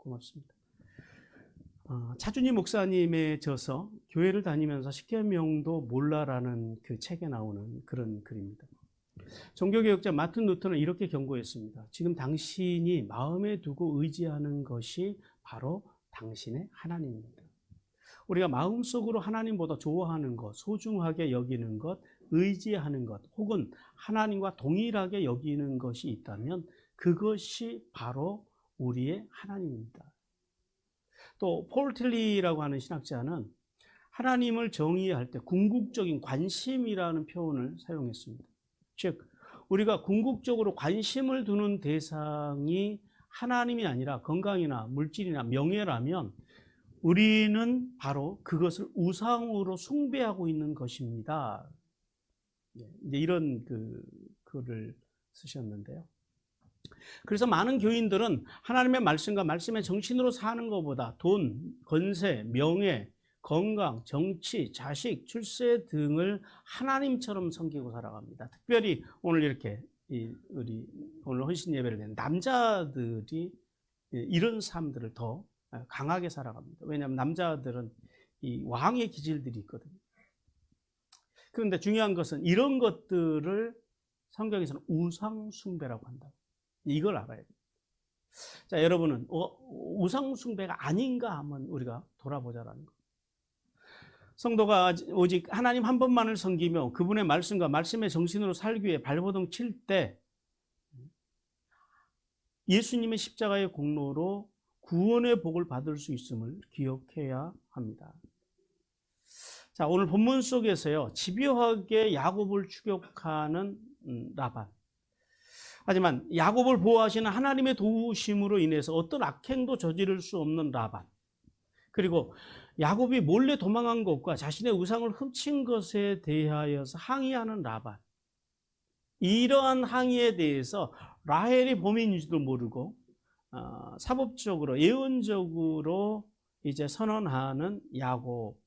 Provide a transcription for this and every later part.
고맙습니다. 차준희 목사님의 저서 교회를 다니면서 10개 명도 몰라라는 그 책에 나오는 그런 글입니다. 종교개혁자 마틴 루터는 이렇게 경고했습니다. 지금 당신이 마음에 두고 의지하는 것이 바로 당신의 하나님입니다. 우리가 마음속으로 하나님보다 좋아하는 것, 소중하게 여기는 것, 의지하는 것, 혹은 하나님과 동일하게 여기는 것이 있다면 그것이 바로 우리의 하나님입니다. 또 폴 틸리라고 하는 신학자는 하나님을 정의할 때 궁극적인 관심이라는 표현을 사용했습니다. 즉, 우리가 궁극적으로 관심을 두는 대상이 하나님이 아니라 건강이나 물질이나 명예라면 우리는 바로 그것을 우상으로 숭배하고 있는 것입니다. 이제 이런 글을 쓰셨는데요. 그래서 많은 교인들은 하나님의 말씀과 말씀의 정신으로 사는 것보다 돈, 권세, 명예, 건강, 정치, 자식, 출세 등을 하나님처럼 섬기고 살아갑니다. 특별히 오늘 이렇게 우리 오늘 헌신 예배를 낸 남자들이 이런 삶들을 더 강하게 살아갑니다. 왜냐하면 남자들은 이 왕의 기질들이 있거든요. 그런데 중요한 것은 이런 것들을 성경에서는 우상 숭배라고 한다. 이걸 알아야 돼요. 자, 여러분은 우상 숭배가 아닌가 한번 우리가 돌아보자라는 거. 성도가 오직 하나님 한 분만을 섬기며 그분의 말씀과 말씀의 정신으로 살기 위해 발버둥 칠 때 예수님의 십자가의 공로로 구원의 복을 받을 수 있음을 기억해야 합니다. 자, 오늘 본문 속에서요, 집요하게 야곱을 추격하는 라반. 하지만 야곱을 보호하시는 하나님의 도우심으로 인해서 어떤 악행도 저지를 수 없는 라반. 그리고 야곱이 몰래 도망한 것과 자신의 우상을 훔친 것에 대하여서 항의하는 라반. 이러한 항의에 대해서 라헬이 범인인지도 모르고 사법적으로 예언적으로 이제 선언하는 야곱.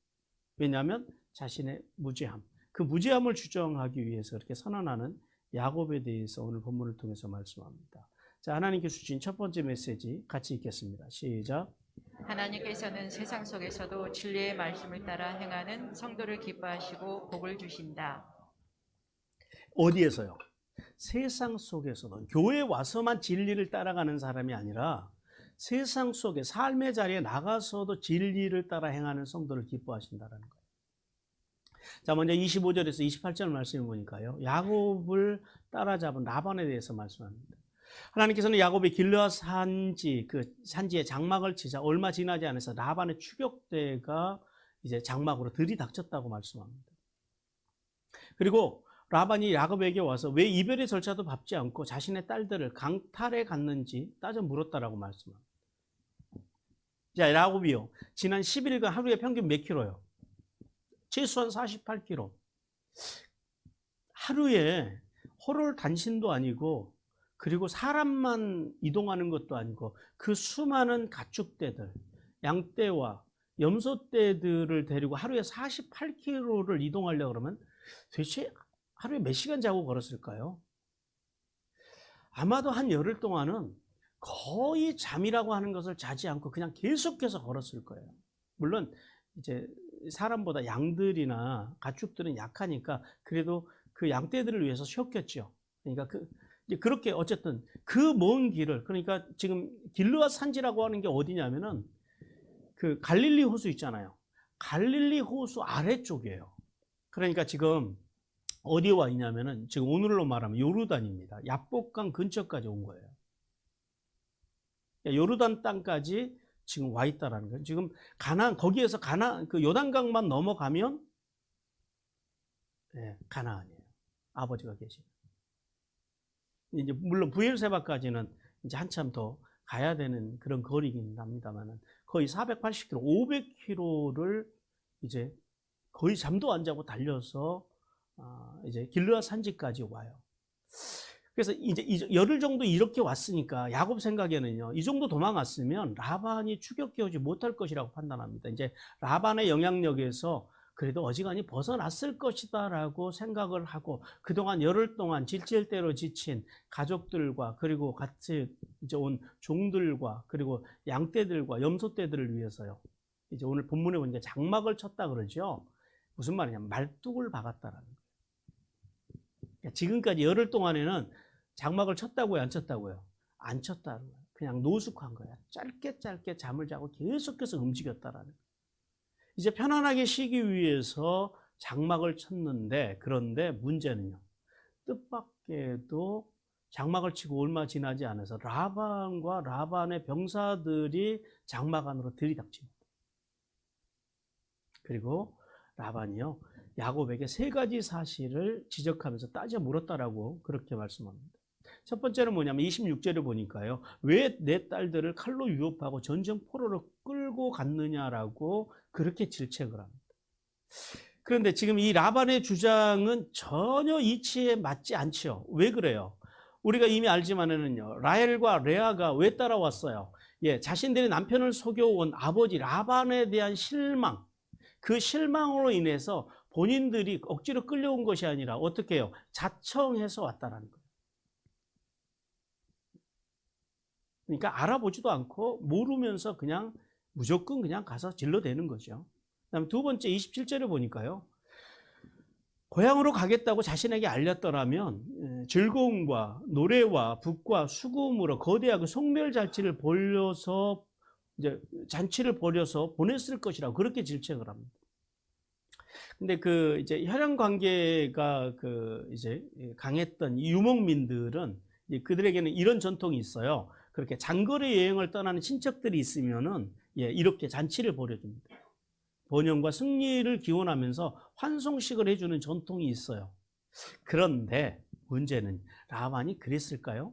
왜냐하면 자신의 무죄함, 그 무죄함을 주장하기 위해서 이렇게 선언하는 야곱에 대해서 오늘 본문을 통해서 말씀합니다. 자, 하나님께서 주신 첫 번째 메시지 같이 읽겠습니다. 시작. 하나님께서는 세상 속에서도 진리의 말씀을 따라 행하는 성도를 기뻐하시고 복을 주신다. 어디에서요? 세상 속에서도, 교회에 와서만 진리를 따라가는 사람이 아니라 세상 속에 삶의 자리에 나가서도 진리를 따라 행하는 성도를 기뻐하신다는 거예요. 자, 먼저 25절에서 28절 말씀을 보니까요, 야곱을 따라잡은 라반에 대해서 말씀합니다. 하나님께서는 야곱이 길르앗 산지, 그 산지에 장막을 치자 얼마 지나지 않아서 라반의 추격대가 이제 장막으로 들이닥쳤다고 말씀합니다. 그리고 라반이 야곱에게 와서 왜 이별의 절차도 밟지 않고 자신의 딸들을 강탈해 갔는지 따져 물었다라고 말씀합니다. 자, 야곱이요, 지난 10일간 하루에 평균 몇 킬로요? 최소한 48km. 하루에 호롤 단신도 아니고, 그리고 사람만 이동하는 것도 아니고, 그 수많은 가축대들, 양떼와 염소떼들을 데리고 하루에 48km를 이동하려고 그러면 도대체 하루에 몇 시간 자고 걸었을까요? 아마도 한 열흘 동안은 거의 잠이라고 하는 것을 자지 않고 그냥 계속해서 걸었을 거예요. 물론 이제 사람보다 양들이나 가축들은 약하니까 그래도 그 양떼들을 위해서 쉬었겠죠. 그러니까 그렇게 어쨌든 그 먼 길을, 그러니까 지금 길르앗 산지라고 하는 게 어디냐면은 그 갈릴리 호수 있잖아요. 갈릴리 호수 아래쪽이에요. 그러니까 지금 어디에 와 있냐면은 지금 오늘로 말하면 요르단입니다. 야복강 근처까지 온 거예요. 요르단 땅까지 지금 와 있다라는 거예요. 지금 거기에서 그 요단강만 넘어가면 가나안이에요. 아버지가 계시는. 이제 물론 부엘세바까지는 이제 한참 더 가야 되는 그런 거리긴 합니다만은 거의 480km, 500km를 이제 거의 잠도 안 자고 달려서 이제 길르앗 산지까지 와요. 그래서 이제 열흘 정도 이렇게 왔으니까 야곱 생각에는요, 이 정도 도망갔으면 라반이 추격해오지 못할 것이라고 판단합니다. 이제 라반의 영향력에서 그래도 어지간히 벗어났을 것이다라고 생각을 하고 그동안 열흘 동안 질질대로 지친 가족들과 그리고 같이 이제 온 종들과 그리고 양떼들과 염소떼들을 위해서요. 이제 오늘 본문에 보니까 장막을 쳤다 그러죠. 무슨 말이냐면 말뚝을 박았다라는 거예요. 그러니까 지금까지 열흘 동안에는 장막을 쳤다고요, 안 쳤다고요? 안 쳤다는 거예요. 그냥 노숙한 거야. 짧게 짧게 잠을 자고 계속해서 움직였다라는 거예요. 이제 편안하게 쉬기 위해서 장막을 쳤는데, 그런데 문제는요. 뜻밖에도 장막을 치고 얼마 지나지 않아서 라반과 라반의 병사들이 장막 안으로 들이닥칩니다. 그리고 라반이요, 야곱에게 3가지 사실을 지적하면서 따져 물었다라고 그렇게 말씀합니다. 첫 번째는 뭐냐면 26절에 보니까요. 왜 내 딸들을 칼로 유업하고 전쟁 포로로 끌고 갔느냐라고 그렇게 질책을 합니다. 그런데 지금 이 라반의 주장은 전혀 이치에 맞지 않죠. 왜 그래요? 우리가 이미 알지만은요. 라헬과 레아가 왜 따라왔어요? 예, 자신들이 남편을 속여온 아버지 라반에 대한 실망, 그 실망으로 인해서 본인들이 억지로 끌려온 것이 아니라 어떻게 해요? 자청해서 왔다라는 거예요. 그러니까 알아보지도 않고 모르면서 그냥 무조건 그냥 가서 질러대는 거죠. 그다음에 두 번째 27절에 보니까요. 고향으로 가겠다고 자신에게 알렸더라면 즐거움과 노래와 북과 수금으로 거대하게 송멸 잔치를 벌여서 이제 잔치를 벌여서 보냈을 것이라고 그렇게 질책을 합니다. 근데 그 이제 혈연 관계가 그 이제 강했던 이 유목민들은 그들에게는 이런 전통이 있어요. 그렇게 장거리 여행을 떠나는 친척들이 있으면은 이렇게 잔치를 벌여줍니다. 번영과 승리를 기원하면서 환송식을 해주는 전통이 있어요. 그런데 문제는 라반이 그랬을까요?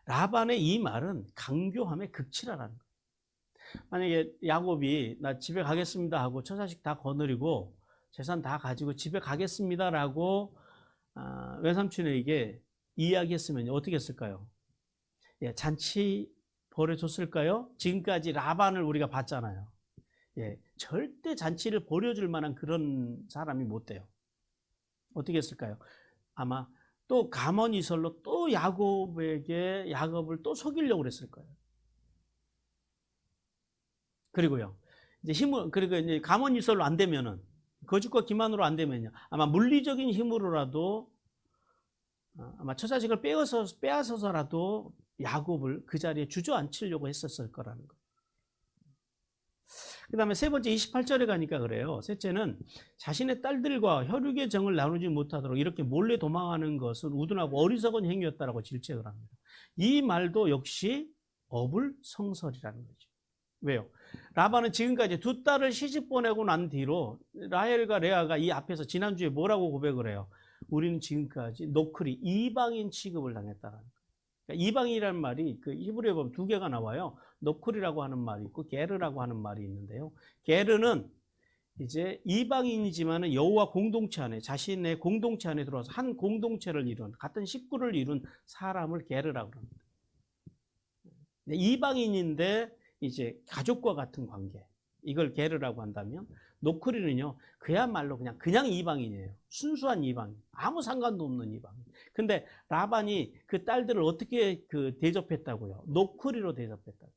라반의 이 말은 강교함의 극치라라는 거예요. 만약에 야곱이 나 집에 가겠습니다 하고 처자식 다 거느리고 재산 다 가지고 집에 가겠습니다라고 외삼촌에게 이야기했으면 어떻게 했을까요? 예, 잔치 벌여줬을까요? 지금까지 라반을 우리가 봤잖아요. 예, 절대 잔치를 벌여줄 만한 그런 사람이 못 돼요. 어떻게 했을까요? 아마 또 가문이설로 또 야곱을 또 속이려고 그랬을 거예요. 그리고요, 그리고 이제 가문이설로 안 되면은, 거짓과 기만으로 안 되면요, 아마 물리적인 힘으로라도, 아마 처자식을 빼앗아서라도 야곱을 그 자리에 주저앉히려고 했었을 거라는 거예요. 그 다음에 세 번째 28절에 가니까 그래요. 셋째는 자신의 딸들과 혈육의 정을 나누지 못하도록 이렇게 몰래 도망하는 것은 우둔하고 어리석은 행위였다라고 질책을 합니다. 이 말도 역시 어불성설이라는 거죠. 왜요? 라반은 지금까지 2딸을 시집 보내고 난 뒤로 라헬과 레아가 이 앞에서 지난주에 뭐라고 고백을 해요? 우리는 지금까지 노크리 이방인 취급을 당했다라는 거예요. 그러니까 이방인이라는 말이 그 히브리어에 보면 2개가 나와요. 노크리라고 하는 말이 있고 게르라고 하는 말이 있는데요. 게르는 이제 이방인이지만은 여호와 공동체 안에, 자신의 공동체 안에 들어와서 한 공동체를 이룬, 같은 식구를 이룬 사람을 게르라고 합니다. 이방인인데 이제 가족과 같은 관계, 이걸 게르라고 한다면, 노크리는요 그야말로 그냥 이방인이에요. 순수한 이방인, 아무 상관도 없는 이방인. 근데 라반이 그 딸들을 어떻게 대접했다고요? 노크리로 대접했다고.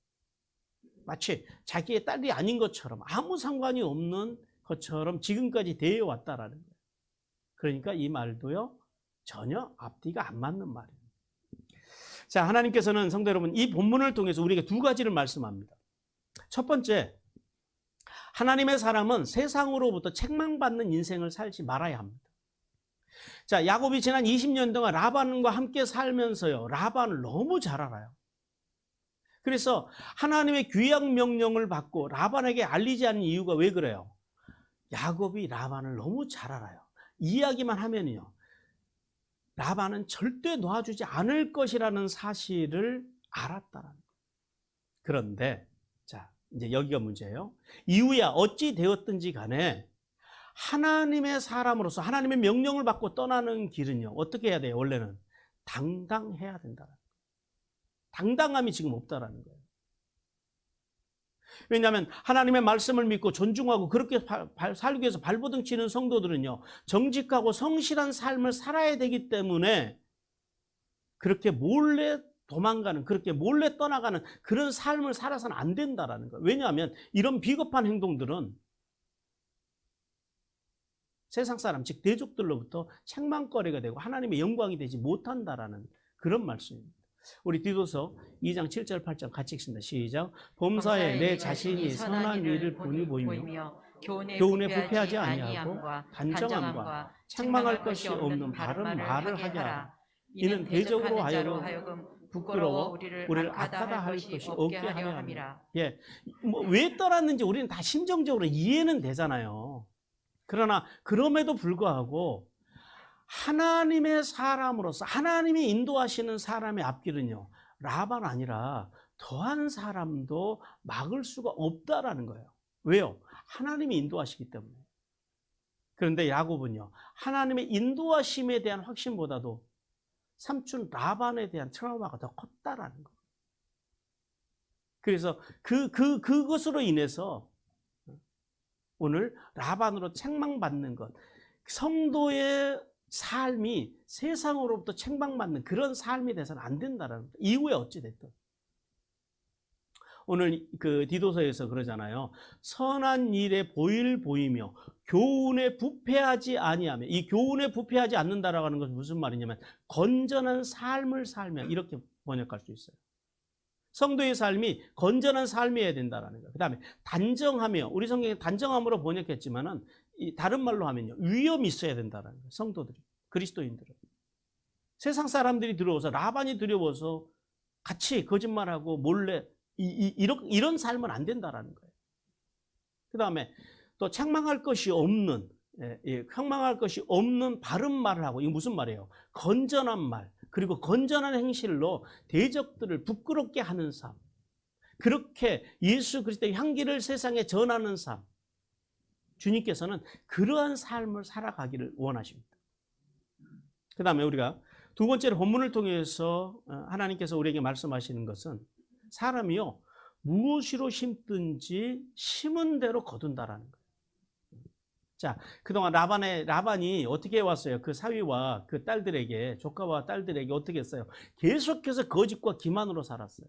마치 자기의 딸이 아닌 것처럼, 아무 상관이 없는 것처럼 지금까지 대해왔다라는 거예요. 그러니까 이 말도요 전혀 앞뒤가 안 맞는 말이에요. 자, 하나님께서는 성도 여러분, 이 본문을 통해서 우리에게 2가지를 말씀합니다. 첫 번째, 하나님의 사람은 세상으로부터 책망받는 인생을 살지 말아야 합니다. 자, 야곱이 지난 20년 동안 라반과 함께 살면서요, 라반을 너무 잘 알아요. 그래서 하나님의 귀양 명령을 받고 라반에게 알리지 않는 이유가 왜 그래요? 야곱이 라반을 너무 잘 알아요. 이야기만 하면요, 라반은 절대 놓아주지 않을 것이라는 사실을 알았다는 거예요. 그런데 자, 이제 여기가 문제예요. 이후야 어찌 되었든지 간에 하나님의 사람으로서 하나님의 명령을 받고 떠나는 길은요, 어떻게 해야 돼요? 원래는 당당해야 된다는 거예요. 당당함이 지금 없다라는 거예요. 왜냐하면 하나님의 말씀을 믿고 존중하고 그렇게 살기 위해서 발버둥 치는 성도들은요, 정직하고 성실한 삶을 살아야 되기 때문에 그렇게 몰래 도망가는, 그렇게 몰래 떠나가는 그런 삶을 살아서는 안 된다라는 거예요. 왜냐하면 이런 비겁한 행동들은 세상 사람, 즉 대족들로부터 책망거리가 되고 하나님의 영광이 되지 못한다라는 그런 말씀입니다. 우리 디도서 2장 7절 8절 같이 읽습니다. 시작. 범사에 내 자신이 선한 일을 본이 보이며 교훈에 부패하지 아니하고 단정함과 책망할 것이 없는 바른 말을 하게 하라. 이는 대적으로 하여금 부끄러워 우리를 악하다 할 것이 없게 하려 함이라. 예, 왜 떠났는지 우리는 다 심정적으로 이해는 되잖아요. 그러나 그럼에도 불구하고 하나님의 사람으로서 하나님이 인도하시는 사람의 앞길은요, 라반 아니라 더한 사람도 막을 수가 없다라는 거예요. 왜요? 하나님이 인도하시기 때문에. 그런데 야곱은요, 하나님의 인도하심에 대한 확신보다도 삼촌 라반에 대한 트라우마가 더 컸다라는 거예요. 그래서 그것으로 인해서 오늘 라반으로 책망받는 것, 성도의 삶이 세상으로부터 책망받는 그런 삶이 돼서는 안 된다라는 거예요. 이후에 어찌됐든. 오늘 그 디도서에서 그러잖아요. 선한 일에 보이며 교훈에 부패하지 아니하며, 이 교훈에 부패하지 않는다라고 하는 것은 무슨 말이냐면 건전한 삶을 살며, 이렇게 번역할 수 있어요. 성도의 삶이 건전한 삶이어야 된다라는 거예요. 그 다음에 단정하며, 우리 성경에 단정함으로 번역했지만은 다른 말로 하면요, 위험이 있어야 된다라는 거예요. 성도들이, 그리스도인들은. 세상 사람들이 들어와서, 라반이 들어와서 같이 거짓말하고 몰래 이런 삶은 안 된다라는 거예요. 그 다음에 또 책망할 것이 없는, 책망할 것이 없는 바른 말을 하고, 이게 무슨 말이에요? 건전한 말, 그리고 건전한 행실로 대적들을 부끄럽게 하는 삶, 그렇게 예수 그리스도의 향기를 세상에 전하는 삶, 주님께서는 그러한 삶을 살아가기를 원하십니다. 그 다음에 우리가 두 번째로 본문을 통해서 하나님께서 우리에게 말씀하시는 것은 사람이요, 무엇으로 심든지 심은 대로 거둔다라는 거예요. 자, 그동안 라반이 어떻게 해왔어요? 그 사위와 그 딸들에게, 조카와 딸들에게 어떻게 했어요? 계속해서 거짓과 기만으로 살았어요.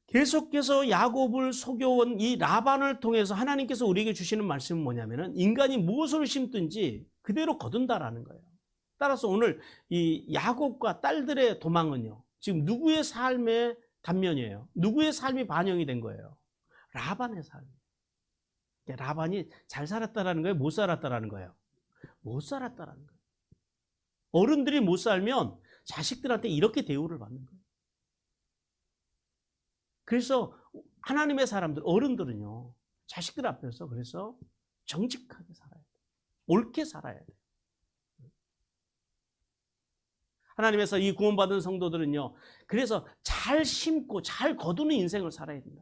계속해서 야곱을 속여온 이 라반을 통해서 하나님께서 우리에게 주시는 말씀은 뭐냐면은 인간이 무엇을 심든지 그대로 거둔다라는 거예요. 따라서 오늘 이 야곱과 딸들의 도망은요, 지금 누구의 삶의 단면이에요? 누구의 삶이 반영이 된 거예요? 라반의 삶. 라반이 잘 살았다라는 거예요? 못 살았다라는 거예요? 못 살았다라는 거예요. 어른들이 못 살면 자식들한테 이렇게 대우를 받는 거예요. 그래서 하나님의 사람들, 어른들은요, 자식들 앞에서 그래서 정직하게 살아야 돼요. 옳게 살아야 돼요. 하나님에서 이 구원받은 성도들은요, 그래서 잘 심고 잘 거두는 인생을 살아야 된다.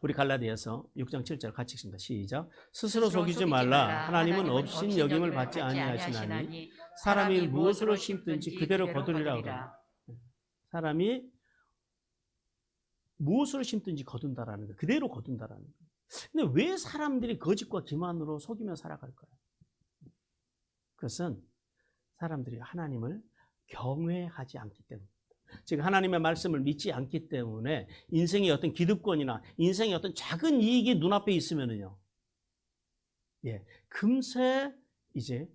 우리 갈라디아서 6장 7절 같이 읽습니다. 시작. 스스로 속이지 말라. 하나님은 없인 여김을 받지 아니하시나니 사람이 무엇으로 심든지 그대로 거두리라 그러라. 사람이 무엇으로 심든지 거둔다라는 거예요. 그대로 거둔다라는 거예요. 근데 왜 사람들이 거짓과 기만으로 속이며 살아갈까요? 그것은 사람들이 하나님을 경외하지 않기 때문입니다. 즉 하나님의 말씀을 믿지 않기 때문에 인생의 어떤 기득권이나 인생의 어떤 작은 이익이 눈앞에 있으면은요, 금세 이제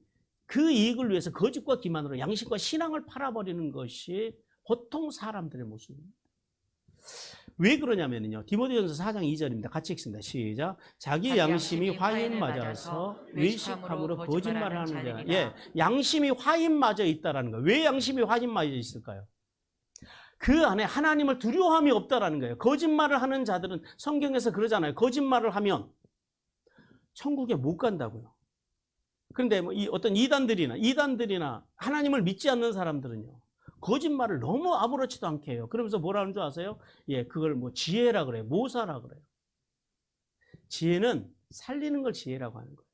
그 이익을 위해서 거짓과 기만으로 양심과 신앙을 팔아버리는 것이 보통 사람들의 모습입니다. 왜 그러냐면요, 디모데전서 4장 2절입니다. 같이 읽습니다. 시작. 자기 양심이 화인 맞아서 외식함으로 거짓말을 하는 자. 양심이 화인 맞아 있다라는 거예요. 왜 양심이 화인 맞아 있을까요? 그 안에 하나님을 두려워함이 없다라는 거예요. 거짓말을 하는 자들은 성경에서 그러잖아요. 거짓말을 하면 천국에 못 간다고요. 그런데 뭐 어떤 이단들이나 하나님을 믿지 않는 사람들은요, 거짓말을 너무 아무렇지도 않게 해요. 그러면서 뭐라는 줄 아세요? 그걸 뭐 지혜라 그래요. 모사라 그래요. 지혜는 살리는 걸 지혜라고 하는 거예요.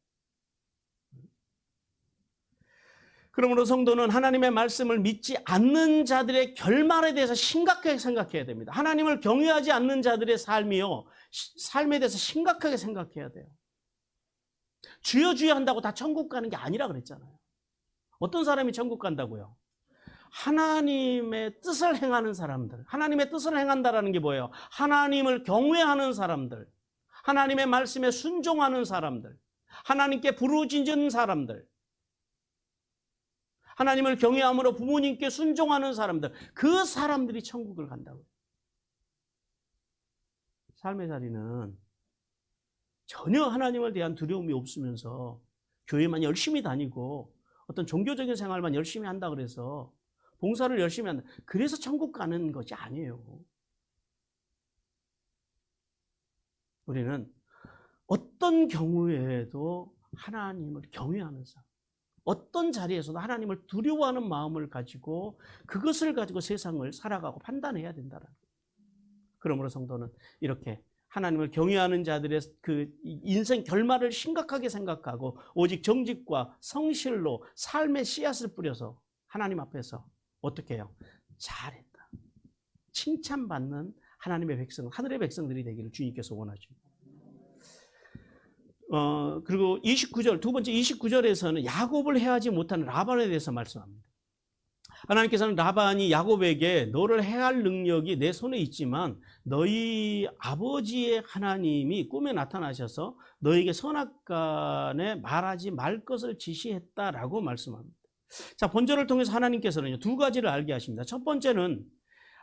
그러므로 성도는 하나님의 말씀을 믿지 않는 자들의 결말에 대해서 심각하게 생각해야 됩니다. 하나님을 경외하지 않는 자들의 삶이요, 삶에 대해서 심각하게 생각해야 돼요. 주여 주여 한다고 다 천국 가는 게 아니라 그랬잖아요. 어떤 사람이 천국 간다고요? 하나님의 뜻을 행하는 사람들. 하나님의 뜻을 행한다라는 게 뭐예요? 하나님을 경외하는 사람들, 하나님의 말씀에 순종하는 사람들, 하나님께 부르짖는 사람들, 하나님을 경외함으로 부모님께 순종하는 사람들, 그 사람들이 천국을 간다고요. 삶의 자리는 전혀 하나님을 대한 두려움이 없으면서 교회만 열심히 다니고 어떤 종교적인 생활만 열심히 한다 그래서 봉사를 열심히 한다, 그래서 천국 가는 것이 아니에요. 우리는 어떤 경우에도 하나님을 경외하는 삶, 어떤 자리에서도 하나님을 두려워하는 마음을 가지고 그것을 가지고 세상을 살아가고 판단해야 된다는 거예요. 그러므로 성도는 이렇게 하나님을 경외하는 자들의 그 인생 결말을 심각하게 생각하고 오직 정직과 성실로 삶의 씨앗을 뿌려서 하나님 앞에서 어떻게 해요? 잘했다, 칭찬받는 하나님의 백성, 하늘의 백성들이 되기를 주님께서 원하십니다. 그리고 29절, 두 번째 29절에서는 야곱을 해하지 못하는 라반에 대해서 말씀합니다. 하나님께서는 라반이 야곱에게 너를 해할 능력이 내 손에 있지만 너희 아버지의 하나님이 꿈에 나타나셔서 너에게 선악간에 말하지 말 것을 지시했다라고 말씀합니다. 자, 본절을 통해서 하나님께서는 두 가지를 알게 하십니다. 첫 번째는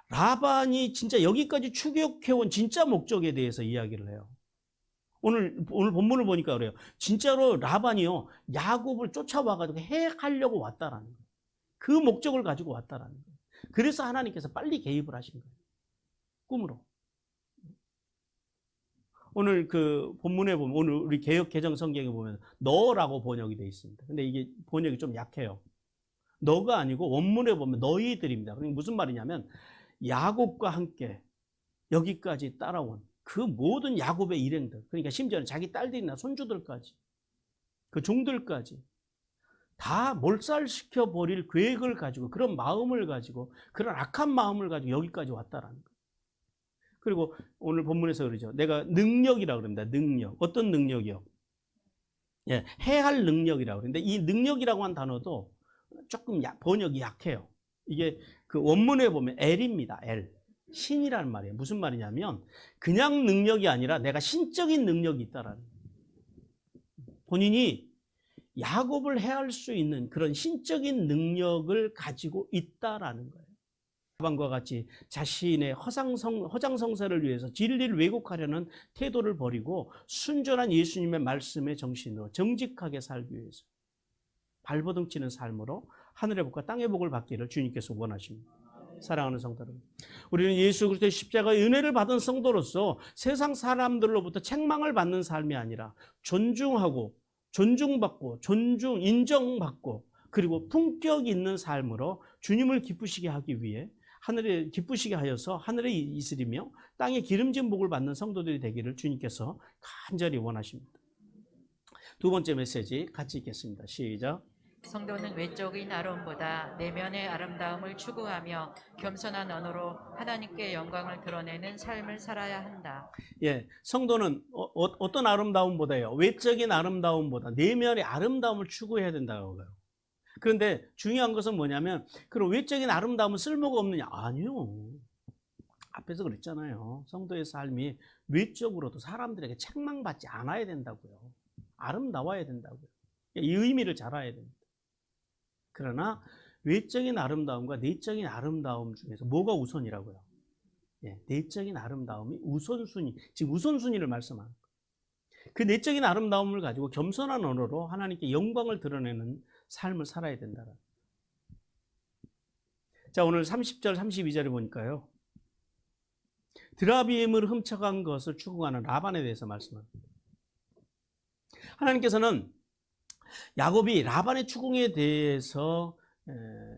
라반이 진짜 여기까지 추격해온 진짜 목적에 대해서 이야기를 해요. 오늘 본문을 보니까 그래요. 진짜로 라반이요, 야곱을 쫓아와가지고 해하려고 왔다라는 거예요. 그 목적을 가지고 왔다라는 거예요. 그래서 하나님께서 빨리 개입을 하신 거예요. 꿈으로. 오늘 그 본문에 보면, 오늘 우리 개역 개정 성경에 보면 너라고 번역이 되어 있습니다. 근데 이게 번역이 좀 약해요. 너가 아니고 원문에 보면 너희들입니다. 그러니까 무슨 말이냐면 야곱과 함께 여기까지 따라온 그 모든 야곱의 일행들, 그러니까 심지어는 자기 딸들이나 손주들까지, 그 종들까지 다 몰살시켜 버릴 계획을 가지고, 그런 마음을 가지고, 그런 악한 마음을 가지고 여기까지 왔다라는 거예요. 그리고 오늘 본문에서 그러죠. 내가 능력이라고 그럽니다. 능력. 어떤 능력이요? 예, 해할 능력이라고 그러는데 이 능력이라고 한 단어도 조금 번역이 약해요. 이게 그 원문에 보면 엘입니다. 엘. 신이라는 말이에요. 무슨 말이냐면 그냥 능력이 아니라 내가 신적인 능력이 있다라는 거예요. 본인이 야곱을 해할 수 있는 그런 신적인 능력을 가지고 있다라는 거예요. 라반과 같이 자신의 허장성사를 위해서 진리를 왜곡하려는 태도를 버리고 순전한 예수님의 말씀의 정신으로 정직하게 살기 위해서 발버둥 치는 삶으로 하늘의 복과 땅의 복을 받기를 주님께서 원하십니다. 사랑하는 성도 여러분, 우리는 예수 그리스도의 십자가의 은혜를 받은 성도로서 세상 사람들로부터 책망을 받는 삶이 아니라 존중하고 존중받고 인정받고 그리고 품격 있는 삶으로 주님을 기쁘시게 하기 위해 하늘에 기쁘시게 하여서 하늘에 이슬이며 땅에 기름진 복을 받는 성도들이 되기를 주님께서 간절히 원하십니다. 두 번째 메시지 같이 읽겠습니다. 시작. 성도는 외적인 아름보다 내면의 아름다움을 추구하며 겸손한 언어로 하나님께 영광을 드러내는 삶을 살아야 한다. 예, 성도는 어떤 아름다움보다요, 외적인 아름다움보다 내면의 아름다움을 추구해야 된다고 해요. 그런데 중요한 것은 뭐냐면 그런 외적인 아름다움은 쓸모가 없느냐? 아니요. 앞에서 그랬잖아요. 성도의 삶이 외적으로도 사람들에게 책망받지 않아야 된다고요. 아름다워야 된다고요. 이 의미를 잘 알아야 됩니다. 그러나 외적인 아름다움과 내적인 아름다움 중에서 뭐가 우선이라고요? 예, 내적인 아름다움이 우선순위, 지금 우선순위를 말씀하는 거예요. 그 내적인 아름다움을 가지고 겸손한 언어로 하나님께 영광을 드러내는 삶을 살아야 된다. 자, 오늘 30절, 32절에 보니까요, 드라빔을 훔쳐간 것을 추구하는 라반에 대해서 말씀합니다. 하나님께서는 야곱이 라반의 추궁에 대해서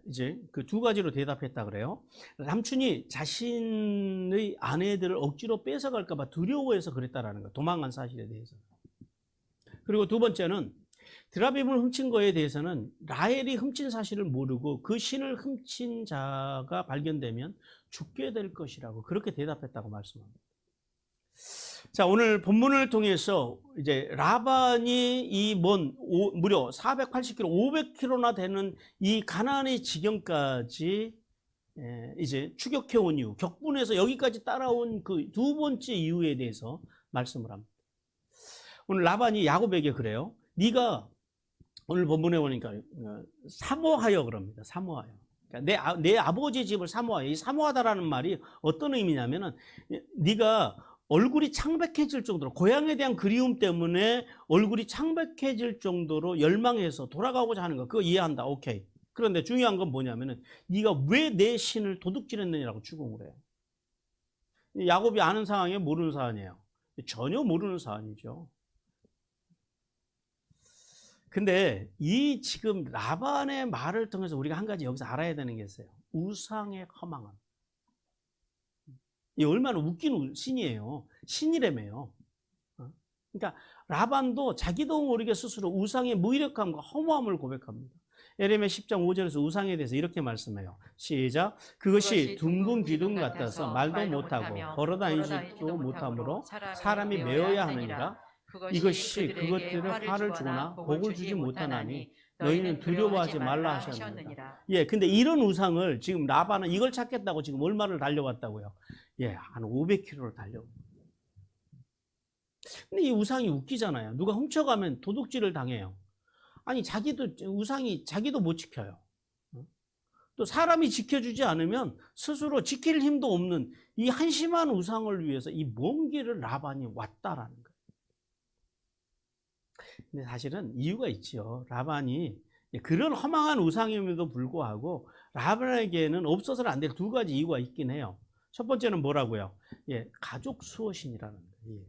이제 그 두 가지로 대답했다 그래요. 남친이 자신의 아내들을 억지로 뺏어갈까 봐 두려워해서 그랬다라는 거예요. 도망간 사실에 대해서. 그리고 두 번째는 드라빔을 훔친 거에 대해서는 라헬이 훔친 사실을 모르고 그 신을 훔친 자가 발견되면 죽게 될 것이라고 그렇게 대답했다고 말씀합니다. 자, 오늘 본문을 통해서 이제 라반이 이 무려 480km, 500km나 되는 이 가나안의 지경까지 이제 추격해 온 이유, 격분해서 여기까지 따라온 그 두 번째 이유에 대해서 말씀을 합니다. 오늘 라반이 야곱에게 그래요. 네가 오늘 본문에 보니까 사모하여 그럽니다. 사모하여. 그러니까 내 아버지 집을 사모하여. 이 사모하다라는 말이 어떤 의미냐면은 네가 얼굴이 창백해질 정도로 고향에 대한 그리움 때문에 얼굴이 창백해질 정도로 열망해서 돌아가고자 하는 거 그거 이해한다. 오케이. 그런데 중요한 건 뭐냐면은 네가 왜 내 신을 도둑질했느냐라고 추궁을 해요. 야곱이 아는 사안이에요? 모르는 사안이에요? 전혀 모르는 사안이죠. 근데 이 지금 라반의 말을 통해서 우리가 한 가지 여기서 알아야 되는 게 있어요. 우상의 허망함. 이 얼마나 웃긴 신이에요. 신이라며요. 그러니까 라반도 자기도 모르게 스스로 우상의 무기력함과 허무함을 고백합니다. 예레미야 10장 5절에서 우상에 대해서 이렇게 말씀해요. 시작. 그것이 둥근 기둥 같아서 말도 못하고 걸어다니지도 못하므로 사람이 메어야 하느니라. 이것이 그것들의 화를 주거나 복을 주지 못하나니 너희는 두려워하지 말라 하셨느니라. 예, 근데 이런 우상을 지금 라반은 이걸 찾겠다고 지금 얼마를 달려왔다고요? 예, 한 500km를 달려온. 근데 이 우상이 웃기잖아요. 누가 훔쳐가면 도둑질을 당해요. 아니 우상이 자기도 못 지켜요. 또 사람이 지켜주지 않으면 스스로 지킬 힘도 없는 이 한심한 우상을 위해서 이 먼 길을 라반이 왔다라는 거예요. 근데 사실은 이유가 있죠. 라반이 그런 허망한 우상임에도 불구하고 라반에게는 없어서는 안 될 두 가지 이유가 있긴 해요. 첫 번째는 뭐라고요? 예, 가족 수호신이라는 거예요. 예.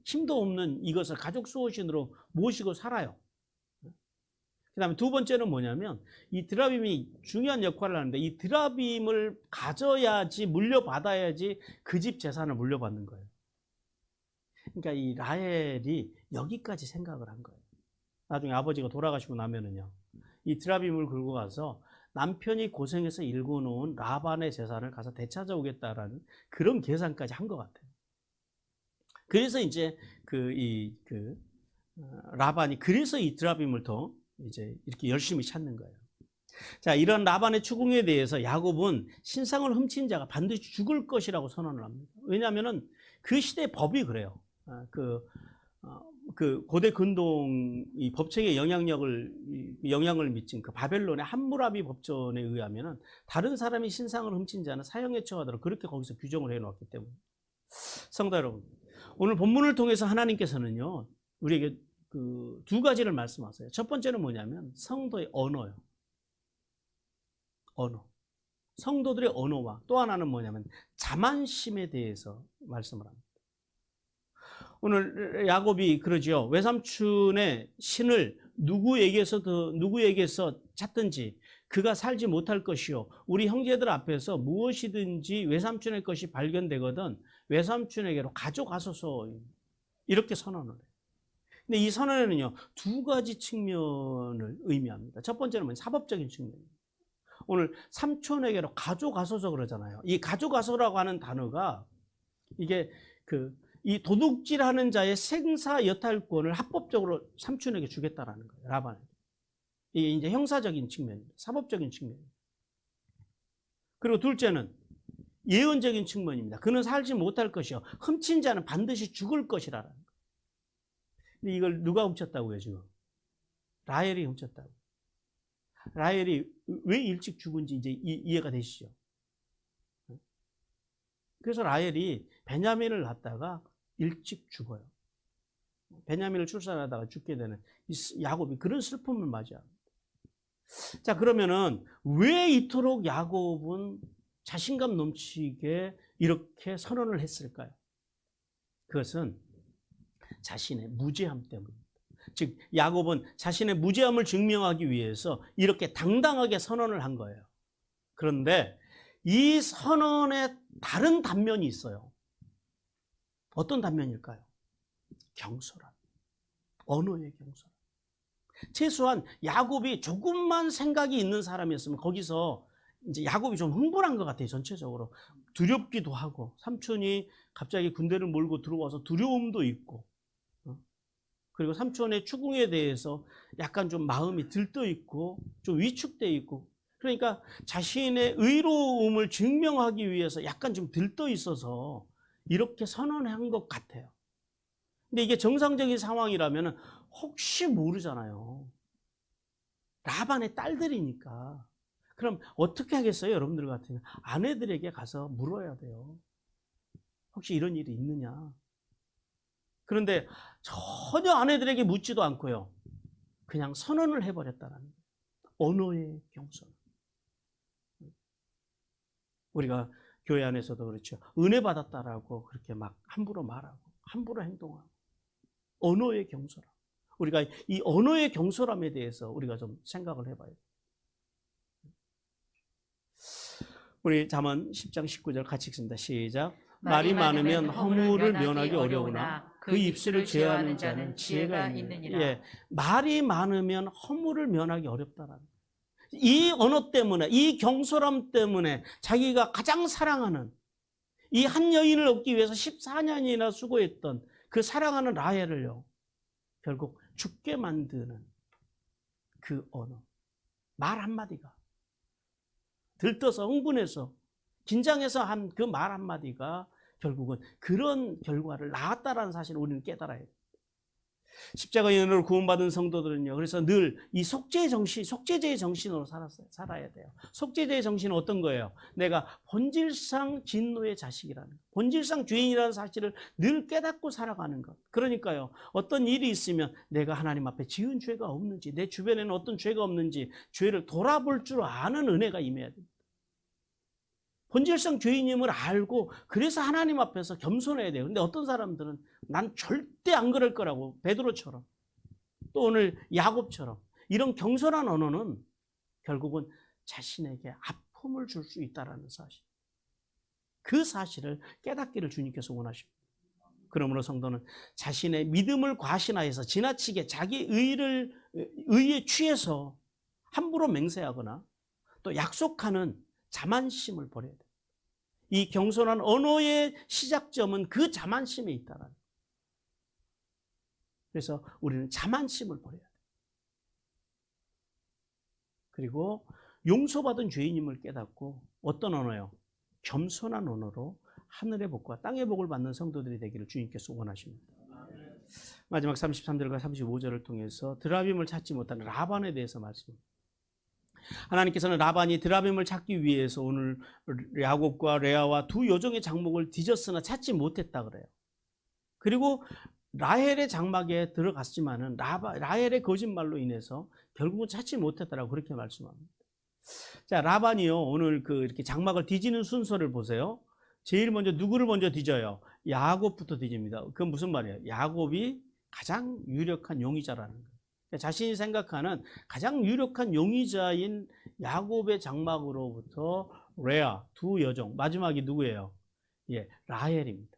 힘도 없는 이것을 가족 수호신으로 모시고 살아요. 그 다음에 두 번째는 뭐냐면 이 드라빔이 중요한 역할을 하는데 이 드라빔을 가져야지 물려받아야지 그 집 재산을 물려받는 거예요. 그러니까 이 라헬이 여기까지 생각을 한 거예요. 나중에 아버지가 돌아가시고 나면은요, 이 드라빔을 긁고 가서 남편이 고생해서 일궈놓은 라반의 재산을 가서 되찾아오겠다라는 그런 계산까지 한 것 같아요. 그래서 이제 라반이 그래서 이 드라빔을 더 이제 이렇게 열심히 찾는 거예요. 자, 이런 라반의 추궁에 대해서 야곱은 신상을 훔친 자가 반드시 죽을 것이라고 선언을 합니다. 왜냐하면은 그 시대 법이 그래요. 그 고대 근동 이 법칙의 영향을 미친 그 바벨론의 함무라비 법전에 의하면은 다른 사람이 신상을 훔친 자는 사형에 처하도록 그렇게 거기서 규정을 해놓았기 때문에. 성도 여러분, 오늘 본문을 통해서 하나님께서는요 우리에게 그 두 가지를 말씀하세요. 첫 번째는 뭐냐면 성도의 언어요. 언어. 성도들의 언어와 또 하나는 뭐냐면 자만심에 대해서 말씀을 합니다. 오늘 야곱이 그러죠. 외삼촌의 신을 누구에게서 찾든지 그가 살지 못할 것이요. 우리 형제들 앞에서 무엇이든지 외삼촌의 것이 발견되거든 외삼촌에게로 가져가소서. 이렇게 선언을 해요. 근데 이 선언에는요, 두 가지 측면을 의미합니다. 첫 번째는 뭐냐면 사법적인 측면입니다. 오늘 삼촌에게로 가져가소서 그러잖아요. 이 가져가소라고 하는 단어가 이게 이 도둑질하는 자의 생사 여탈권을 합법적으로 삼촌에게 주겠다라는 거예요. 라반에게. 이게 이제 형사적인 측면입니다. 사법적인 측면입니다. 그리고 둘째는 예언적인 측면입니다. 그는 살지 못할 것이요. 훔친 자는 반드시 죽을 것이라는 거예요. 근데 이걸 누가 훔쳤다고요, 지금? 라헬이 훔쳤다고. 라헬이 왜 일찍 죽은지 이제 이해가 되시죠? 그래서 라헬이 베냐민을 낳다가 일찍 죽어요. 베냐민을 출산하다가 죽게 되는 야곱이 그런 슬픔을 맞이합니다. 자, 그러면은 왜 이토록 야곱은 자신감 넘치게 이렇게 선언을 했을까요? 그것은 자신의 무죄함 때문입니다. 즉 야곱은 자신의 무죄함을 증명하기 위해서 이렇게 당당하게 선언을 한 거예요. 그런데 이 선언에 다른 단면이 있어요. 어떤 단면일까요? 경솔함. 언어의 경솔함. 최소한 야곱이 조금만 생각이 있는 사람이었으면 거기서 이제 야곱이 좀 흥분한 것 같아요. 전체적으로 두렵기도 하고, 삼촌이 갑자기 군대를 몰고 들어와서 두려움도 있고, 그리고 삼촌의 추궁에 대해서 약간 좀 마음이 들떠 있고 좀 위축돼 있고, 그러니까 자신의 의로움을 증명하기 위해서 약간 좀 들떠 있어서 이렇게 선언한 것 같아요. 근데 이게 정상적인 상황이라면 혹시 모르잖아요. 라반의 딸들이니까. 그럼 어떻게 하겠어요? 여러분들 같으면 아내들에게 가서 물어야 돼요. 혹시 이런 일이 있느냐? 그런데 전혀 아내들에게 묻지도 않고요, 그냥 선언을 해버렸다는 거예요. 언어의 경선. 우리가 교회 안에서도 그렇죠. 은혜 받았다라고 그렇게 막 함부로 말하고 함부로 행동하고, 언어의 경솔함. 우리가 이 언어의 경솔함에 대해서 우리가 좀 생각을 해봐야 돼요. 우리 잠언 10장 19절 같이 읽습니다. 시작. 말이 많으면 허물을 면하기 어려우나 그 입술을 제어하는 자는 지혜가 있느니라. 예, 말이 많으면 허물을 면하기 어렵다라는 거예요. 이 언어 때문에, 이 경솔함 때문에 자기가 가장 사랑하는 이 한 여인을 얻기 위해서 14년이나 수고했던 그 사랑하는 라헬을요, 결국 죽게 만드는 그 언어, 말 한마디가, 들떠서 흥분해서 긴장해서 한 그 말 한마디가 결국은 그런 결과를 낳았다라는 사실을 우리는 깨달아야 돼요. 십자가의 은혜로 구원받은 성도들은요, 그래서 늘 이 속죄의 정신, 속죄제의 정신으로 살아야 돼요. 속죄제의 정신은 어떤 거예요? 내가 본질상 진노의 자식이라는 것, 본질상 죄인이라는 사실을 늘 깨닫고 살아가는 것. 그러니까요, 어떤 일이 있으면 내가 하나님 앞에 지은 죄가 없는지, 내 주변에는 어떤 죄가 없는지 죄를 돌아볼 줄 아는 은혜가 임해야 됩니다. 본질상 죄인임을 알고 그래서 하나님 앞에서 겸손해야 돼요. 근데 어떤 사람들은 난 절대 안 그럴 거라고, 베드로처럼 또 오늘 야곱처럼 이런 경솔한 언어는 결국은 자신에게 아픔을 줄 수 있다는 사실, 그 사실을 깨닫기를 주님께서 원하십니다. 그러므로 성도는 자신의 믿음을 과신하여서 지나치게 자기 의에 취해서 함부로 맹세하거나 또 약속하는 자만심을 버려야 돼요. 이 경솔한 언어의 시작점은 그 자만심에 있다라는 거예요. 그래서 우리는 자만심을 버려야 돼요. 그리고 용서받은 죄인임을 깨닫고 어떤 언어요? 겸손한 언어로 하늘의 복과 땅의 복을 받는 성도들이 되기를 주님께서 원하십니다. 마지막 33절과 35절을 통해서 드라빔을 찾지 못하는 라반에 대해서 말씀합니다. 하나님께서는 라반이 드라빔을 찾기 위해서 오늘 야곱과 레아와 두 여종의 장목을 뒤졌으나 찾지 못했다 그래요. 그리고 라헬의 장막에 들어갔지만은 라헬의 거짓말로 인해서 결국은 찾지 못했다라고 그렇게 말씀합니다. 자, 라반이요, 오늘 이렇게 장막을 뒤지는 순서를 보세요. 제일 먼저 누구를 먼저 뒤져요? 야곱부터 뒤집니다. 그건 무슨 말이에요? 야곱이 가장 유력한 용의자라는 거예요. 자신이 생각하는 가장 유력한 용의자인 야곱의 장막으로부터 레아, 두 여종, 마지막이 누구예요? 예, 라헬입니다.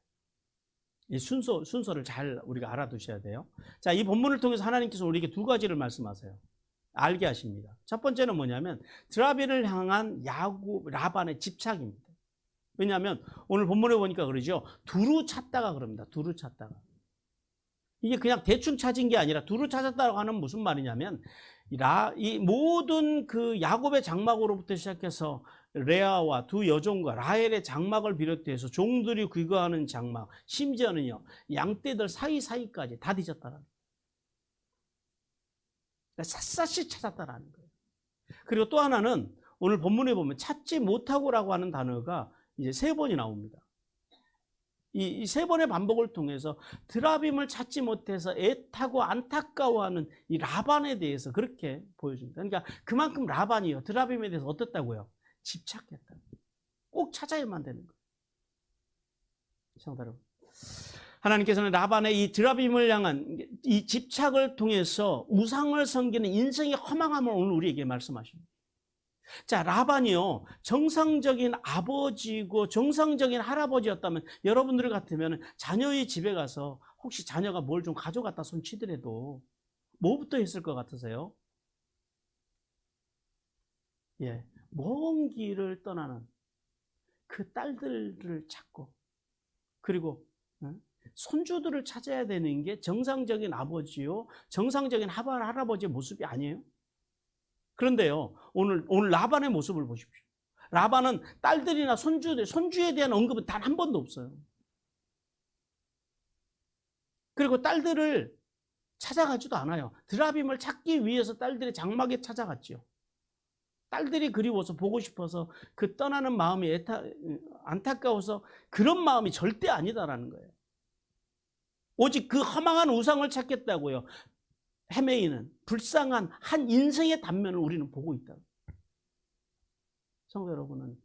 이 순서를 잘 우리가 알아두셔야 돼요. 자, 이 본문을 통해서 하나님께서 우리에게 두 가지를 말씀하세요. 알게 하십니다. 첫 번째는 뭐냐면 드라빔을 향한 라반의 집착입니다. 왜냐하면 오늘 본문에 보니까 그러죠. 두루 찾다가 그럽니다. 두루 찾다가. 이게 그냥 대충 찾은 게 아니라 두루 찾았다고 하는 무슨 말이냐면 이 모든 그 야곱의 장막으로부터 시작해서 레아와 두 여종과 라헬의 장막을 비롯해서 종들이 귀거하는 장막, 심지어는요 양떼들 사이사이까지 다 뒤졌다라는 거예요. 샅샅이 찾았다라는 거예요. 그리고 또 하나는 오늘 본문에 보면 찾지 못하고라고 하는 단어가 이제 3번이 나옵니다. 이 3번의 반복을 통해서 드라빔을 찾지 못해서 애타고 안타까워하는 이 라반에 대해서 그렇게 보여줍니다. 그러니까 그만큼 라반이요, 드라빔에 대해서 어떻다고요? 집착했다. 꼭 찾아야만 되는 거예요. 시청자 여러분, 하나님께서는 라반의 이 드라빔을 향한 이 집착을 통해서 우상을 섬기는 인생의 허망함을 오늘 우리에게 말씀하십니다. 자, 라반이요, 정상적인 아버지고 정상적인 할아버지였다면 여러분들 같으면 자녀의 집에 가서 혹시 자녀가 뭘 좀 가져갔다 손치더라도 뭐부터 했을 것 같으세요? 예, 먼 길을 떠나는 그 딸들을 찾고, 그리고 손주들을 찾아야 되는 게 정상적인 아버지요, 정상적인 할아버지의 모습이 아니에요. 그런데요, 오늘 라반의 모습을 보십시오. 라반은 딸들이나 손주에 대한 언급은 단 한 번도 없어요. 그리고 딸들을 찾아가지도 않아요. 드라빔을 찾기 위해서 딸들이 장막에 찾아갔죠. 딸들이 그리워서 보고 싶어서 그 떠나는 마음이 안타까워서 그런 마음이 절대 아니다라는 거예요. 오직 그 허망한 우상을 찾겠다고요. 헤매이는 불쌍한 한 인생의 단면을 우리는 보고 있다. 성도 여러분은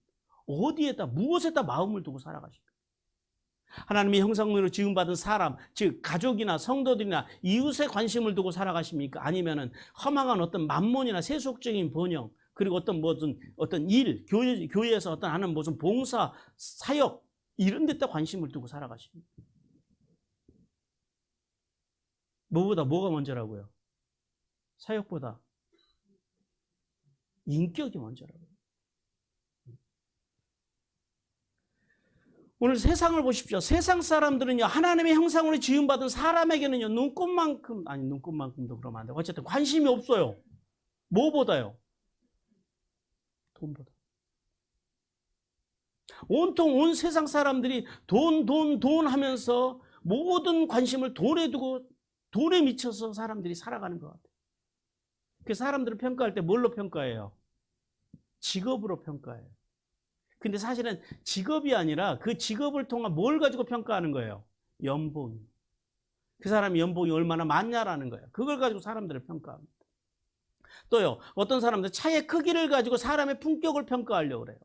어디에다 무엇에다 마음을 두고 살아가십니까? 하나님의 형상으로 지음받은 사람, 즉 가족이나 성도들이나 이웃에 관심을 두고 살아가십니까? 아니면은 허망한 어떤 만몬이나 세속적인 번영, 그리고 어떤 일, 교회에서 어떤 하는 무슨 봉사, 사역 이런 데다 관심을 두고 살아가십니까? 뭐보다 뭐가 먼저라고요? 사역보다 인격이 먼저라고요. 오늘 세상을 보십시오. 세상 사람들은요, 하나님의 형상으로 지음받은 사람에게는요, 눈꽃만큼도 그러면 안 돼요. 어쨌든 관심이 없어요. 뭐보다요? 돈보다. 온통 온 세상 사람들이 돈 하면서 모든 관심을 돈에 두고 돈에 미쳐서 사람들이 살아가는 것 같아요. 그 사람들을 평가할 때 뭘로 평가해요? 직업으로 평가해요. 근데 사실은 직업이 아니라 그 직업을 통한 뭘 가지고 평가하는 거예요? 연봉. 그 사람이 연봉이 얼마나 많냐라는 거예요. 그걸 가지고 사람들을 평가합니다. 또요, 어떤 사람들 차의 크기를 가지고 사람의 품격을 평가하려고 그래요.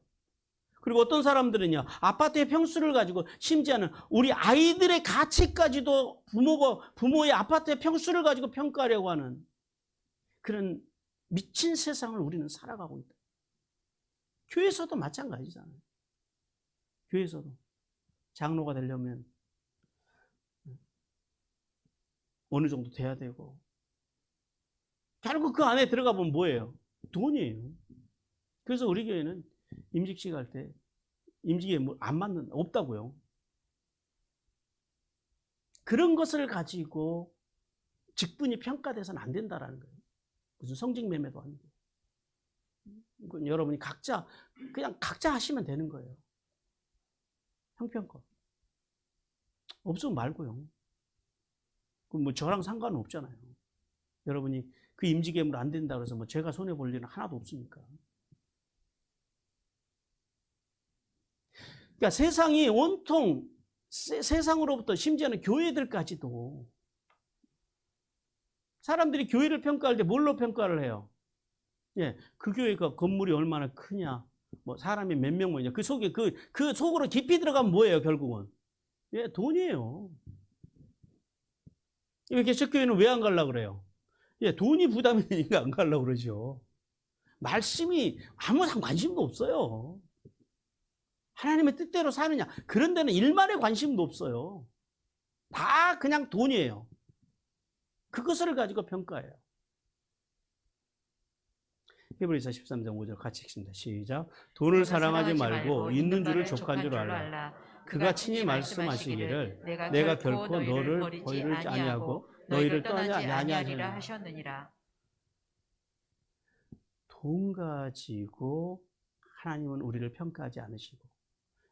그리고 어떤 사람들은요, 아파트의 평수를 가지고, 심지어는 우리 아이들의 가치까지도 부모의 아파트의 평수를 가지고 평가하려고 하는 그런 미친 세상을 우리는 살아가고 있다. 교회에서도 마찬가지잖아요. 교회에서도 장로가 되려면 어느 정도 돼야 되고, 결국 그 안에 들어가 보면 뭐예요? 돈이에요. 그래서 우리 교회는 임직식 할 때 임직에 안 맞는 없다고요. 그런 것을 가지고 직분이 평가돼서는 안 된다라는 거예요. 무슨 성직 매매도 아니고. 여러분이 그냥 각자 하시면 되는 거예요. 형편껏. 없으면 말고요. 그럼 뭐 저랑 상관은 없잖아요. 여러분이 그 임직예물 안 된다 그래서 뭐 제가 손해 볼 일은 하나도 없으니까. 그러니까 세상이 온통 세상으로부터 심지어는 교회들까지도 사람들이 교회를 평가할 때 뭘로 평가를 해요? 예, 그 교회가 건물이 얼마나 크냐, 뭐 사람이 몇 명 모이냐, 그 속에 그 속으로 깊이 들어가면 뭐예요, 결국은? 예, 돈이에요. 이렇게 개척교회는 왜 안 가려고 그래요? 예, 돈이 부담이 되니까 안 가려고 그러죠. 말씀이 아무 관심도 없어요. 하나님의 뜻대로 사느냐, 그런 데는 일만의 관심도 없어요. 다 그냥 돈이에요. 그것을 가지고 평가해요. 히브리서 13장 5절 같이 읽습니다. 시작. 돈을 사랑하지 말고 있는 줄을 족한 줄 알라. 그가 친히 말씀하시기를 내가 결코 너를 버리지 아니하고 너희를 떠나지 아니하리라 하셨느니라. 돈 가지고 하나님은 우리를 평가하지 않으시고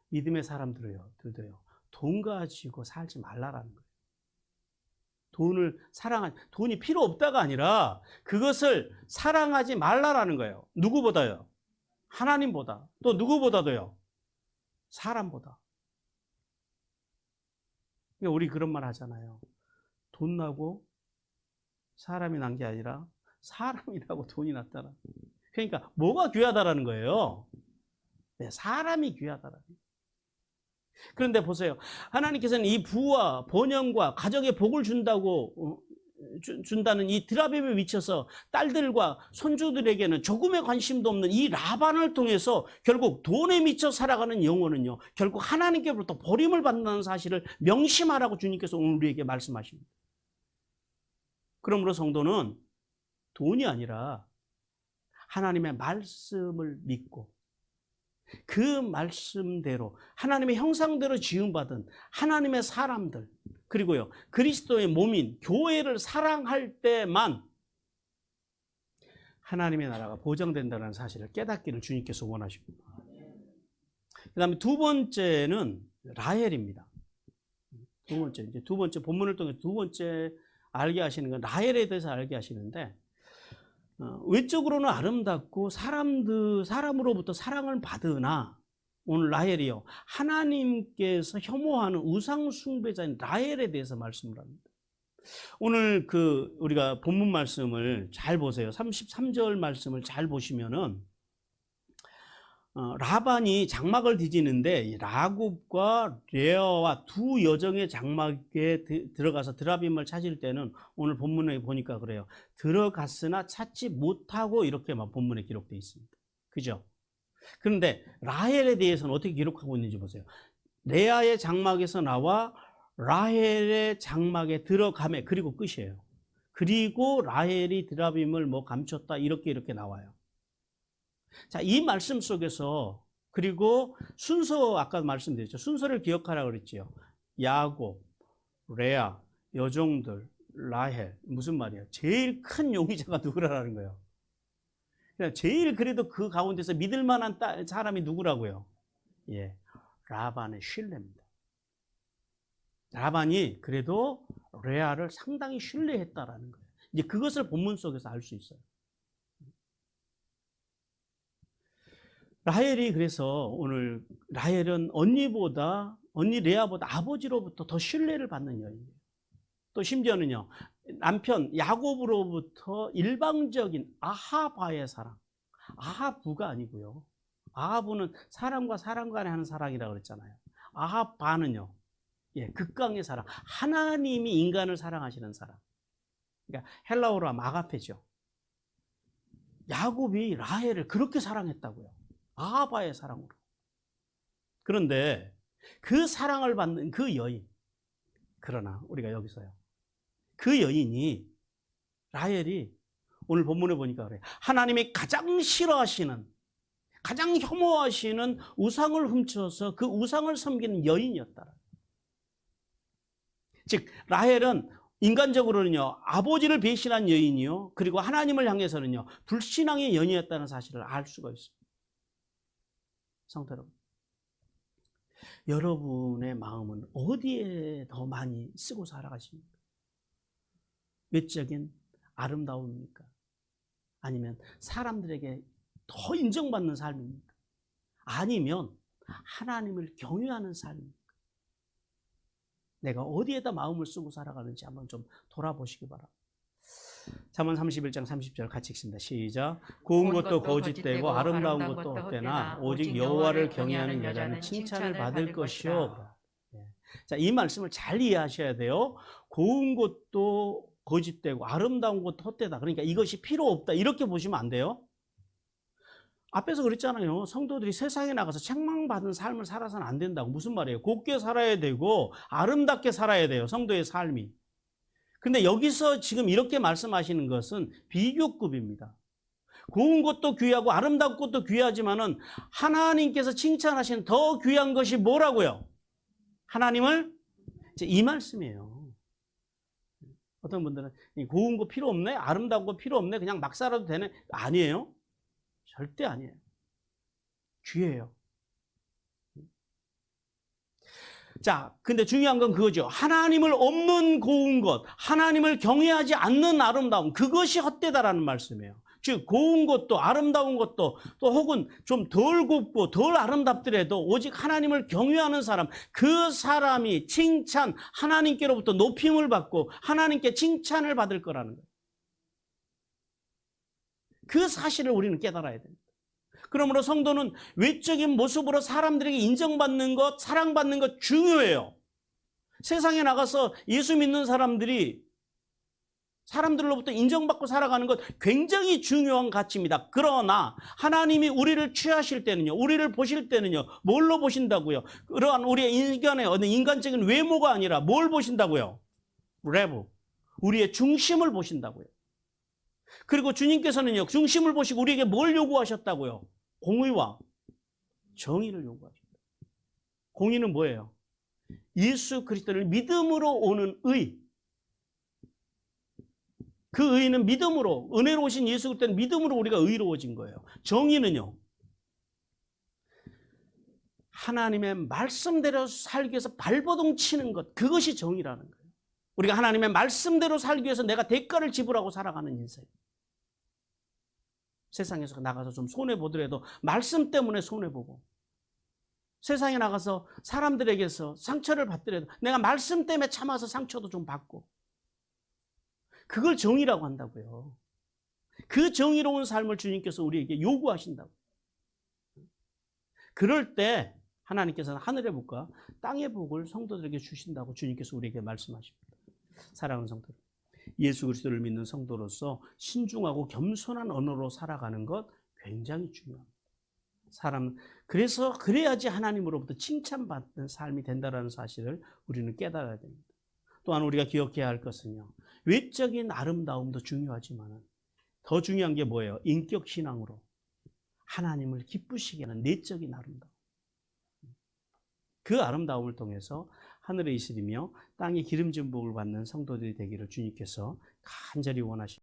믿음의 사람들도요, 돈 가지고 살지 말라라는 거예요. 돈이 필요 없다가 아니라 그것을 사랑하지 말라라는 거예요. 누구보다요? 하나님보다. 또 누구보다도요? 사람보다. 우리 그런 말 하잖아요. 돈 나고 사람이 난 게 아니라 사람이 나고 돈이 났다라. 그러니까 뭐가 귀하다라는 거예요? 네, 사람이 귀하다라는 거예요. 그런데 보세요. 하나님께서는 이 부와 번영과 가정의 복을 준다는 이 드라빔에 미쳐서 딸들과 손주들에게는 조금의 관심도 없는 이 라반을 통해서 결국 돈에 미쳐 살아가는 영혼은요, 결국 하나님께로부터 버림을 받는다는 사실을 명심하라고 주님께서 오늘 우리에게 말씀하십니다. 그러므로 성도는 돈이 아니라 하나님의 말씀을 믿고 그 말씀대로 하나님의 형상대로 지음받은 하나님의 사람들, 그리고요 그리스도의 몸인 교회를 사랑할 때만 하나님의 나라가 보장된다는 사실을 깨닫기를 주님께서 원하십니다. 그 다음에 두 번째는 라헬입니다. 두 번째 본문을 통해 두 번째 알게 하시는 건 라헬에 대해서 알게 하시는데, 외적으로는 아름답고 사람으로부터 사랑을 받으나 오늘 라헬이요 하나님께서 혐오하는 우상 숭배자인 라헬에 대해서 말씀을 합니다. 오늘 우리가 본문 말씀을 잘 보세요. 33절 말씀을 잘 보시면은 라반이 장막을 뒤지는데 라굽과 레아와 두 여정의 장막에 들어가서 드라빔을 찾을 때는 오늘 본문에 보니까 그래요. 들어갔으나 찾지 못하고 이렇게만 본문에 기록되어 있습니다. 그죠? 그런데 라헬에 대해서는 어떻게 기록하고 있는지 보세요. 레아의 장막에서 나와 라헬의 장막에 들어가매, 그리고 끝이에요. 그리고 라헬이 드라빔을 감췄다, 이렇게 나와요. 자, 이 말씀 속에서, 그리고 순서, 아까 말씀드렸죠. 순서를 기억하라고 그랬지요. 야곱, 레아, 여종들, 라헬. 무슨 말이에요? 제일 큰 용의자가 누구라는 거예요. 그러니까 제일 그래도 그 가운데서 믿을 만한 사람이 누구라고요? 예, 라반의 신뢰입니다. 라반이 그래도 레아를 상당히 신뢰했다라는 거예요. 이제 그것을 본문 속에서 알 수 있어요. 라헬이 그래서 오늘 라헬은 언니 레아보다 아버지로부터 더 신뢰를 받는 여인이에요. 또 심지어는요 남편 야곱으로부터 일방적인 아하바의 사랑, 아하부가 아니고요. 아하부는 사람과 사람 간에 하는 사랑이라고 그랬잖아요. 아하바는요 극강의 사랑, 하나님이 인간을 사랑하시는 사랑. 그러니까 헬라어로 하면 아가페죠. 야곱이 라헬을 그렇게 사랑했다고요. 아하바의 사랑으로. 그런데 그 사랑을 받는 그 여인, 그러나 우리가 여기서요 그 여인이 라헬이 오늘 본문에 보니까 그래요. 하나님이 가장 싫어하시는, 가장 혐오하시는 우상을 훔쳐서 그 우상을 섬기는 여인이었다. 즉 라헬은 인간적으로는요 아버지를 배신한 여인이요 그리고 하나님을 향해서는요 불신앙의 여인이었다는 사실을 알 수가 있습니다. 성도 여러분, 여러분의 마음은 어디에 더 많이 쓰고 살아가십니까? 외적인 아름다움입니까? 아니면 사람들에게 더 인정받는 삶입니까? 아니면 하나님을 경외하는 삶입니까? 내가 어디에다 마음을 쓰고 살아가는지 한번 좀 돌아보시기 바랍니다. 잠언 31장 30절 같이 읽습니다. 시작. 고운 것도 거짓되고 아름다운 것도 헛되나 오직 여호와를 경외하는 여자는 칭찬을 받을 것이요. 자, 이 말씀을 잘 이해하셔야 돼요. 고운 것도 거짓되고 아름다운 것도 헛되다. 그러니까 이것이 필요 없다, 이렇게 보시면 안 돼요. 앞에서 그랬잖아요. 성도들이 세상에 나가서 책망받은 삶을 살아서는 안 된다고. 무슨 말이에요? 곱게 살아야 되고 아름답게 살아야 돼요, 성도의 삶이. 근데 여기서 지금 이렇게 말씀하시는 것은 비교급입니다. 고운 것도 귀하고 아름다운 것도 귀하지만은 하나님께서 칭찬하시는 더 귀한 것이 뭐라고요? 하나님을, 이 말씀이에요. 어떤 분들은 고운 거 필요 없네, 아름다운 거 필요 없네, 그냥 막 살아도 되네. 아니에요. 절대 아니에요. 귀해요. 자, 근데 중요한 건 그거죠. 하나님을 없는 고운 것, 하나님을 경외하지 않는 아름다움, 그것이 헛되다라는 말씀이에요. 즉 고운 것도 아름다운 것도 또 혹은 좀 덜 곱고 덜 아름답더라도 오직 하나님을 경외하는 사람, 그 사람이 칭찬, 하나님께로부터 높임을 받고 하나님께 칭찬을 받을 거라는 거예요. 그 사실을 우리는 깨달아야 됩니다. 그러므로 성도는 외적인 모습으로 사람들에게 인정받는 것, 사랑받는 것 중요해요. 세상에 나가서 예수 믿는 사람들이 사람들로부터 인정받고 살아가는 것 굉장히 중요한 가치입니다. 그러나 하나님이 우리를 취하실 때는요, 우리를 보실 때는요, 뭘로 보신다고요? 그러한 우리의 인간의 어떤 인간적인 외모가 아니라 뭘 보신다고요? 레브, 우리의 중심을 보신다고요. 그리고 주님께서는요, 중심을 보시고 우리에게 뭘 요구하셨다고요? 공의와 정의를 요구하셨다. 공의는 뭐예요? 예수 그리스도를 믿음으로 오는 의. 그 의는 믿음으로, 은혜로 오신 예수 그리스도는 믿음으로 우리가 의로워진 거예요. 정의는요, 하나님의 말씀대로 살기 위해서 발버둥 치는 것, 그것이 정의라는 거예요. 우리가 하나님의 말씀대로 살기 위해서 내가 대가를 지불하고 살아가는 인생. 세상에서 나가서 좀 손해보더라도 말씀 때문에 손해보고, 세상에 나가서 사람들에게서 상처를 받더라도 내가 말씀 때문에 참아서 상처도 좀 받고, 그걸 정의라고 한다고요. 그 정의로운 삶을 주님께서 우리에게 요구하신다고. 그럴 때 하나님께서는 하늘의 복과 땅의 복을 성도들에게 주신다고 주님께서 우리에게 말씀하십니다. 사랑하는 성도들, 예수 그리스도를 믿는 성도로서 신중하고 겸손한 언어로 살아가는 것 굉장히 중요합니다. 그래야지 하나님으로부터 칭찬받는 삶이 된다는 사실을 우리는 깨달아야 됩니다. 또한 우리가 기억해야 할 것은요, 외적인 아름다움도 중요하지만 더 중요한 게 뭐예요? 인격 신앙으로 하나님을 기쁘시게 하는 내적인 아름다움. 그 아름다움을 통해서 하늘에 이슬이며 땅에 기름진 복을 받는 성도들이 되기를 주님께서 간절히 원하십니다.